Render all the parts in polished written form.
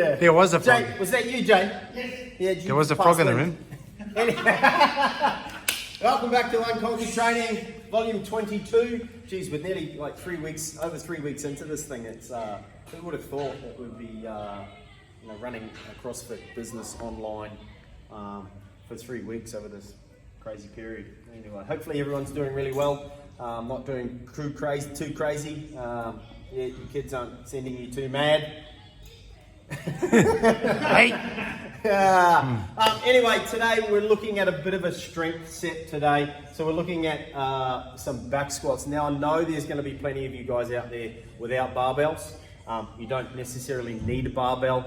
There was a frog. Jay, was that you, Jay? Yes. Yeah, There was a frog in the room. Welcome back to Unconquered Training, volume 22. Geez, we're nearly like over 3 weeks into this thing. It's who would have thought it would be running a CrossFit business online for 3 weeks over this crazy period. Anyway, hopefully everyone's doing really well. Not doing too crazy. Yeah, your kids aren't sending you too mad. Hey. Anyway, today we're looking at a bit of a strength set today. So we're looking at some back squats. Now I know there's going to be plenty of you guys out there without barbells. You don't necessarily need a barbell.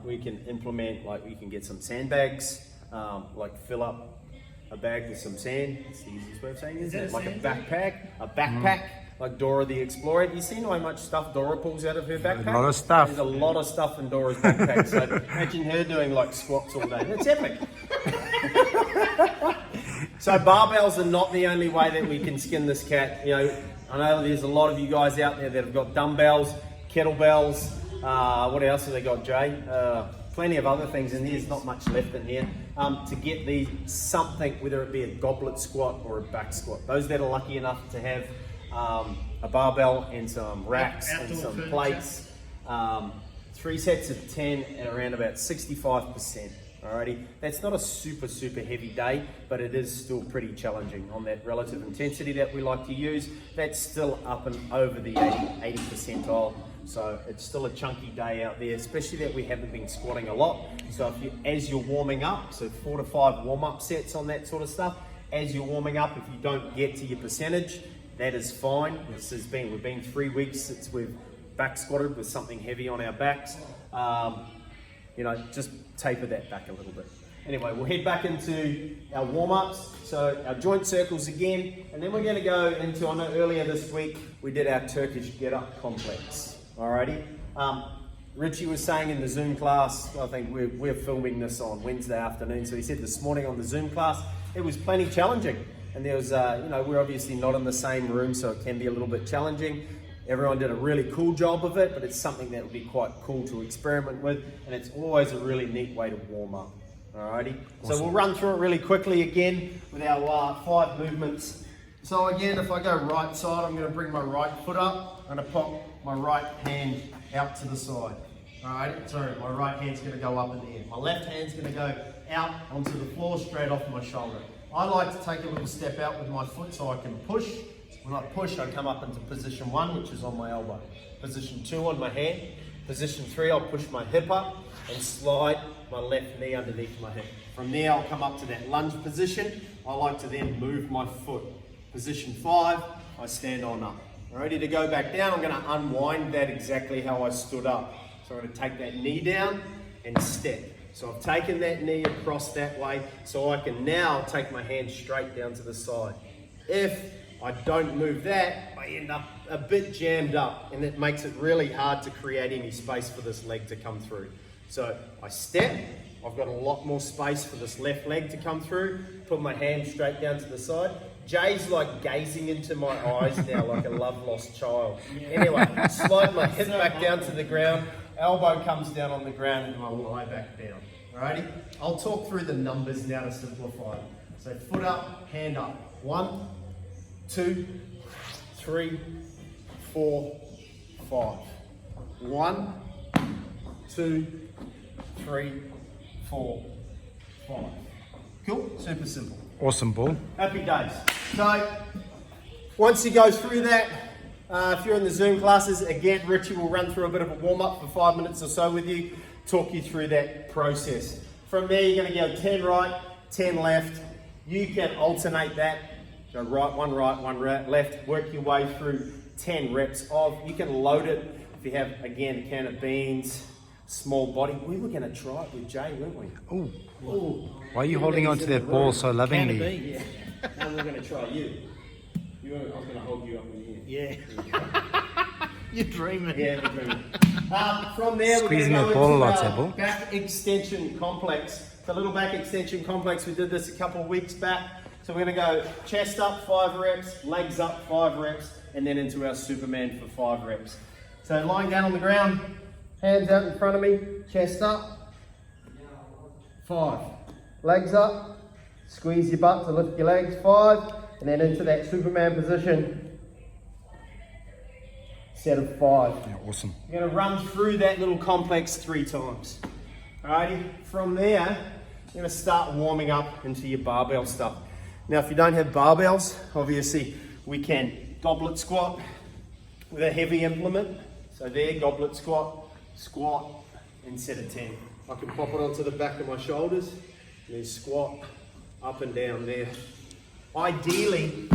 We can implement, like we can get some sandbags, like fill up a bag with some sand. That's the easiest way of saying it. Is it? Like a backpack. Like Dora the Explorer. Have you seen how much stuff Dora pulls out of her backpack? A lot of stuff. There's a lot of stuff in Dora's backpack. So imagine her doing like squats all day. It's epic. So barbells are not the only way that we can skin this cat. You know, I know there's a lot of you guys out there that have got dumbbells, kettlebells. What else have they got, Jay? Plenty of other things in here. There's not much left in here. To get these something, whether it be a goblet squat or a back squat. Those that are lucky enough to have a barbell and some racks and some plates. 3 sets of 10 at around about 65%. Alrighty, that's not a super heavy day, but it is still pretty challenging on that relative intensity that we like to use. That's still up and over the 80 percentile. So it's still a chunky day out there, especially that we haven't been squatting a lot. So if as you're warming up, so 4 to 5 warm-up sets on that sort of stuff, as you're warming up, if you don't get to your percentage, that is fine. We've been 3 weeks since we've back squatted with something heavy on our backs. Just taper that back a little bit. Anyway, we'll head back into our warm-ups. So our joint circles again, and then we're gonna go into, I know earlier this week, we did our Turkish get-up complex. Alrighty. Richie was saying in the Zoom class, I think we're filming this on Wednesday afternoon, so he said this morning on the Zoom class, it was plenty challenging. And there was, we're obviously not in the same room, so it can be a little bit challenging. Everyone did a really cool job of it, but it's something that would be quite cool to experiment with, and it's always a really neat way to warm up. Alrighty, awesome. So we'll run through it really quickly again with our 5 movements. So again, if I go right side, I'm going to bring my right foot up. I'm going to pop my right hand out to the side. Alright, sorry, my right hand's going to go up in the air. My left hand's going to go out onto the floor, straight off my shoulder. I like to take a little step out with my foot so I can push. When I push, I come up into position 1, which is on my elbow. Position 2 on my hand. Position 3, I'll push my hip up and slide my left knee underneath my hip. From there, I'll come up to that lunge position. I like to then move my foot. Position 5, I stand on up. Ready to go back down, I'm going to unwind that exactly how I stood up. So I'm going to take that knee down and step. So I've taken that knee across that way, so I can now take my hand straight down to the side. If I don't move that, I end up a bit jammed up, and it makes it really hard to create any space for this leg to come through. So I step, I've got a lot more space for this left leg to come through, put my hand straight down to the side. Jay's like gazing into my eyes now like a love-lost child. Anyway, slide my hip back down to the ground, elbow comes down on the ground, and I lie back down. Alrighty? I'll talk through the numbers now to simplify it. So foot up, hand up. 1, 2, 3, 4, 5. 1, 2, 3, 4, 5. Cool? Super simple. Awesome, Bull. Happy days. So, once you go through that, if you're in the Zoom classes, again, Richie will run through a bit of a warm-up for 5 minutes or so with you, talk you through that process. From there, you're going to go 10 right, 10 left. You can alternate that. Go right, one left, work your way through 10 reps of. You can load it if you have, again, a can of beans, small body. We were going to try it with Jay, weren't we? Ooh. Why are you holding on to that ball so lovingly? Yeah. Now we're going to try you. I was going to hold you up in here. Yeah. You're dreaming. Yeah, we're dreaming. From there, Squeezing we're that going ball to a go lot, Bull. back extension complex. It's a little back extension complex. We did this a couple of weeks back. So we're going to go chest up 5 reps, legs up 5 reps, and then into our Superman for 5 reps. So lying down on the ground, Hands out in front of me, chest up. 5. Legs up. Squeeze your butt to lift your legs. 5. And then into that Superman position. Set of 5. Yeah, awesome. You're going to run through that little complex 3 times. Alrighty, from there, you're going to start warming up into your barbell stuff. Now, if you don't have barbells, obviously we can goblet squat with a heavy implement. So there, goblet squat, squat, and set of 10. I can pop it onto the back of my shoulders, and then squat up and down there. Ideally,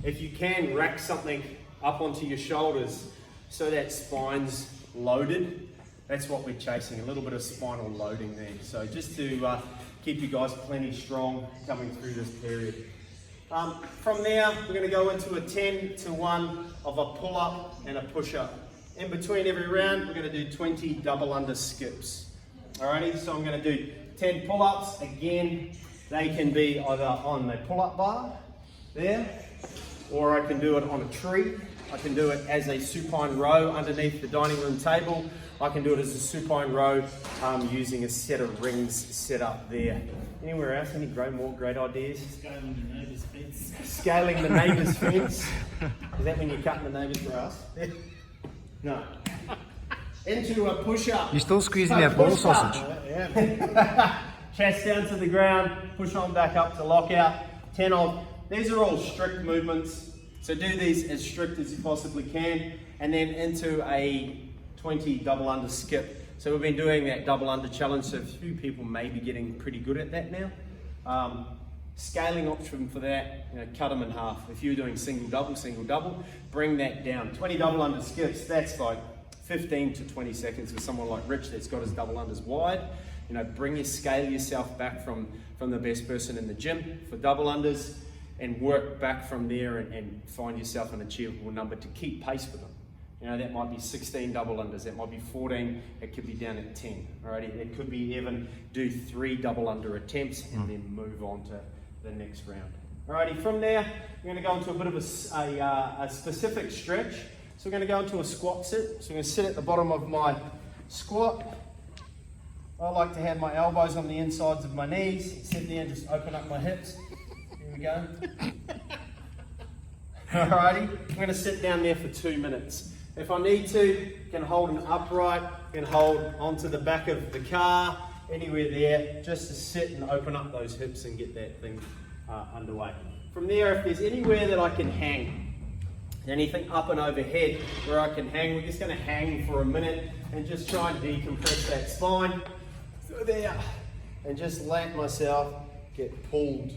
if you can, rack something up onto your shoulders so that spine's loaded. That's what we're chasing, a little bit of spinal loading there. So just to keep you guys plenty strong coming through this period. From there, we're going to go into a 10 to 1 of a pull-up and a push-up. In between every round, we're going to do 20 double under skips. Alrighty, so I'm going to do 10 pull-ups. Again, they can be either on the pull-up bar, there, or I can do it on a tree. I can do it as a supine row underneath the dining room table. I can do it as a supine row using a set of rings set up there. Anywhere else? Any more great ideas? Scaling the neighbour's fence. Scaling the neighbour's fence. Is that when you're cutting the neighbour's grass? No. Into a push-up. You're still squeezing that ball sausage. Chest down to the ground, push on back up to lockout. 10 on. These are all strict movements. So do these as strict as you possibly can. And then into a 20 double under skip. So we've been doing that double under challenge, so a few people may be getting pretty good at that now. Scaling option for that, cut them in half. If you're doing single double, bring that down. 20 double under skips, that's like 15 to 20 seconds for someone like Rich that's got his double unders wide. Scale yourself back from the best person in the gym for double unders and work back from there and find yourself an achievable number to keep pace with them. That might be 16 double unders, that might be 14, it could be down at 10. Alrighty, it could be even do 3 double under attempts and then move on to the next round. Alrighty, from there, we're going to go into a bit of a specific stretch. So we're going to go into a squat sit. So we're going to sit at the bottom of my squat. I like to have my elbows on the insides of my knees, sit there and just open up my hips. Here we go. Alrighty, I'm going to sit down there for 2 minutes. If I need to, I can hold an upright, I can hold onto the back of the car, anywhere there, just to sit and open up those hips and get that thing underway. From there, if there's anywhere that I can hang, anything up and overhead where I can hang, we're just going to hang for a minute and just try and decompress that spine. So there, and just let myself get pulled.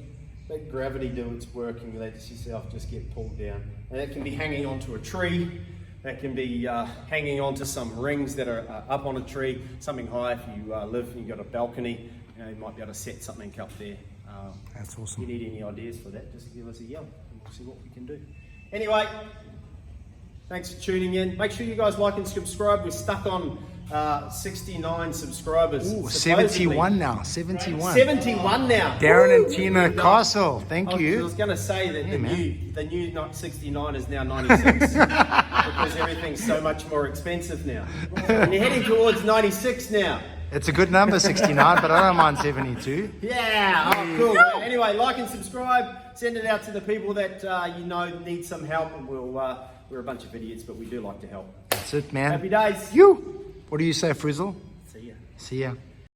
Let gravity do its work and let yourself just get pulled down. And that can be hanging onto a tree. That can be hanging onto some rings that are up on a tree, something high. If you live and you've got a balcony, you might be able to set something up there. That's awesome. If you need any ideas for that, just give us a yell and we'll see what we can do. Anyway, thanks for tuning in. Make sure you guys like and subscribe. We're stuck on 69 subscribers. Ooh, supposedly. 71 now. 71. 71 now. Darren and Tina Castle. Thank I you. was going to say that Yeah, the new not 69 is now 96 because everything's so much more expensive now. And you're heading towards 96 now. It's a good number, 69, but I don't mind 72. Yeah, oh cool. Anyway, like and subscribe. Send it out to the people that need some help, and we're a bunch of idiots, but we do like to help. That's it, man. Happy days. You. What do you say, Frizzle? See ya. See ya.